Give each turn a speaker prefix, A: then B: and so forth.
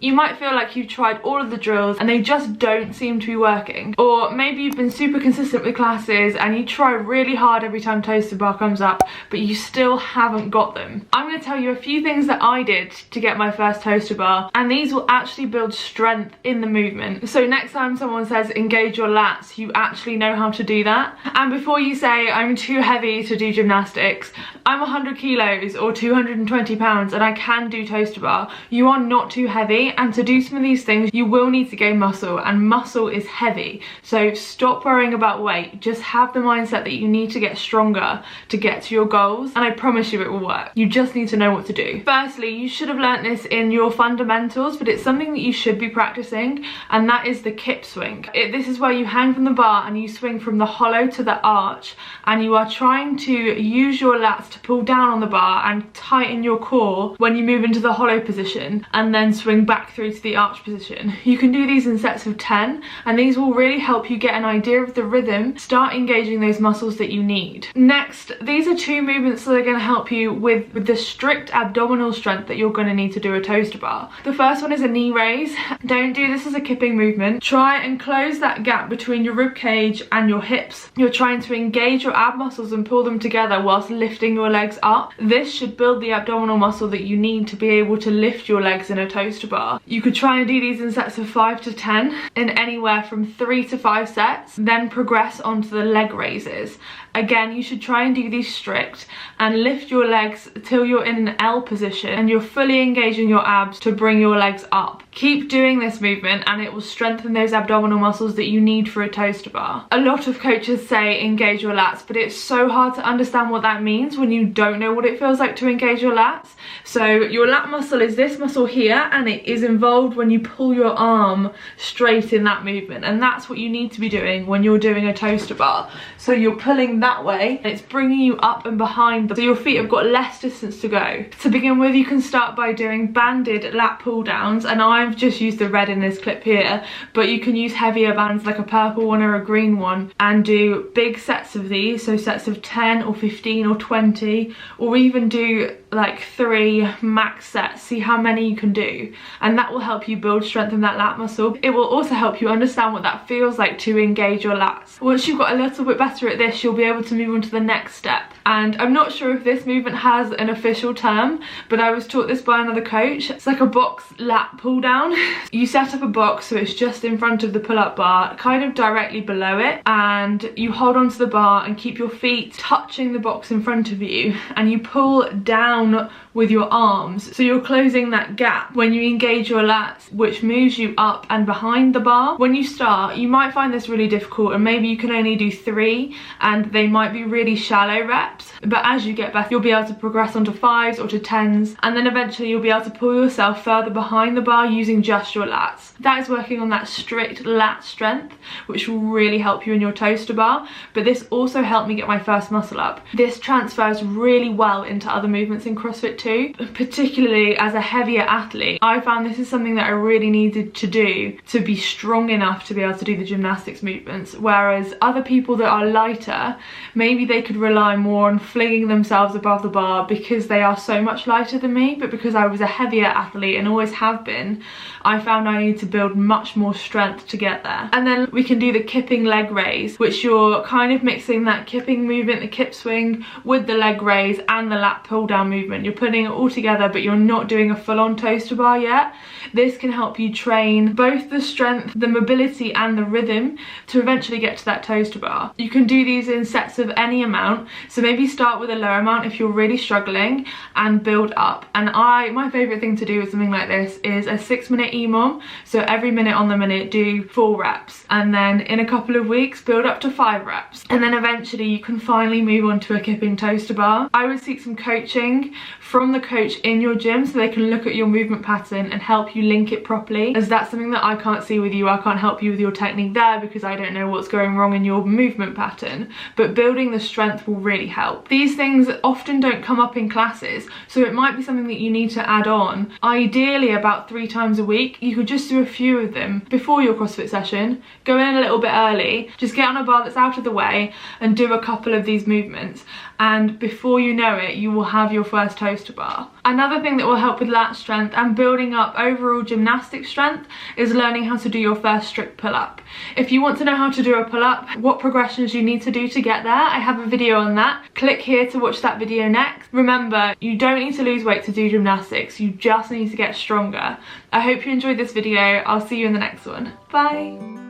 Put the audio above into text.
A: You might feel like you've tried all of the drills and they just don't seem to be working. Or maybe you've been super consistent with classes and you try really hard every time toes to bar comes up, but you still haven't got them. I'm going to tell you a few things that I did to get my first toes to bar, and these will actually build strength in the movement. So next time someone says engage your lats, you actually know how to do that. And before you say I'm too heavy to do gymnastics, I'm 100 kilos or 220 pounds and I can do toes to bar. You are not too heavy, and to do some of these things you will need to gain muscle, and muscle is heavy. So stop worrying about weight, just have the mindset that you need to get stronger to get to your goals, and I promise you it will work. You just need to know what to do. Firstly, you should have learnt this in your fundamentals, but it's something that you should be practicing, and that is the kip swing. This is where you hang from the bar and you swing from the hollow to the arch, and you are trying to use your lats to pull down on the bar and tighten your core when you move into the hollow position, and then swing back through to the arch position. You can do these in sets of 10, and these will really help you get an idea of the rhythm, start engaging those muscles that you need. Next, these are two movements that are going to help you with the strict abdominal strength that you're going to need to do a toes to bar. The first one is a knee raise. Don't do this as a kipping movement. Try and close that gap between your rib cage and your hips. You're trying to engage your ab muscles and pull them together whilst lifting your legs up. This should build the abdominal muscle that you need to be able to lift your legs in a toes to bar. You could try and do these in sets of 5 to 10 in anywhere from 3 to 5 sets, then progress onto the leg raises. Again, you should try and do these strict and lift your legs till you're in an L position and you're fully engaging your abs to bring your legs up. Keep doing this movement and it will strengthen those abdominal muscles that you need for a toes to bar. A lot of coaches say engage your lats, but it's so hard to understand what that means when you don't know what it feels like to engage your lats. So your lat muscle is this muscle here, and it is involved when you pull your arm straight in that movement, and that's what you need to be doing when you're doing a toes to bar. So you're pulling that way and it's bringing you up and behind them, so your feet have got less distance to go. To begin with, you can start by doing banded lat pull downs, and I've just used the red in this clip here, but you can use heavier bands like a purple one or a green one and do big sets of these, so sets of 10 or 15 or 20, or even do like 3 max sets. See how many you can do, and that will help you build strength in that lat muscle. It will also help you understand what that feels like to engage your lats. Once you've got a little bit better at this, you'll be able to move on to the next step. And I'm not sure if this movement has an official term, but I was taught this by another coach. It's like a box lat pull down. You set up a box so it's just in front of the pull-up bar, kind of directly below it, and you hold onto the bar and keep your feet touching the box in front of you, and you pull down with your arms, so you're closing that gap when you engage your lats, which moves you up and behind the bar. When you start, you might find this really difficult, and maybe you can only do 3 and they might be really shallow reps, but as you get better you'll be able to progress onto 5s or to 10s, and then eventually you'll be able to pull yourself further behind the bar using just your lats. That is working on that strict lat strength, which will really help you in your toes to bar. But this also helped me get my first muscle up. This transfers really well into other movements in CrossFit too, particularly as a heavier athlete. I found this is something that I really needed to do to be strong enough to be able to do the gymnastics movements, whereas other people that are lighter, maybe they could rely more on flinging themselves above the bar because they are so much lighter than me. But because I was a heavier athlete and always have been, I found I need to build much more strength to get there. And then we can do the kipping leg raise, which you're kind of mixing that kipping movement, the kip swing, with the leg raise and the lat pull down movement. You're putting it all together, but you're not doing a full-on toes to bar yet. This can help you train both the strength, the mobility and the rhythm to eventually get to that toes to bar. You can do these in sets of any amount, so maybe start with a lower amount if you're really struggling and build up. And my favorite thing to do with something like this is a 6-minute EMOM. So every minute on the minute do 4 reps, and then in a couple of weeks build up to 5 reps, and then eventually you can finally move on to a kipping toes to bar. I would seek some coaching from the coach in your gym so they can look at your movement pattern and help you link it properly, as that's something that I can't see with you. I can't help you with your technique there because I don't know what's going wrong in your movement pattern, but building the strength will really help. These things often don't come up in classes, so it might be something that you need to add on, ideally about 3 times a week. You could just do a few of them before your CrossFit session, go in a little bit early, just get on a bar that's out of the way and do a couple of these movements, and before you know it you will have your first toes to toaster bar. Another thing that will help with lat strength and building up overall gymnastic strength is learning how to do your first strict pull-up. If you want to know how to do a pull-up, what progressions you need to do to get there, I have a video on that. Click here to watch that video next. Remember, you don't need to lose weight to do gymnastics, you just need to get stronger. I hope you enjoyed this video. I'll see you in the next one. Bye!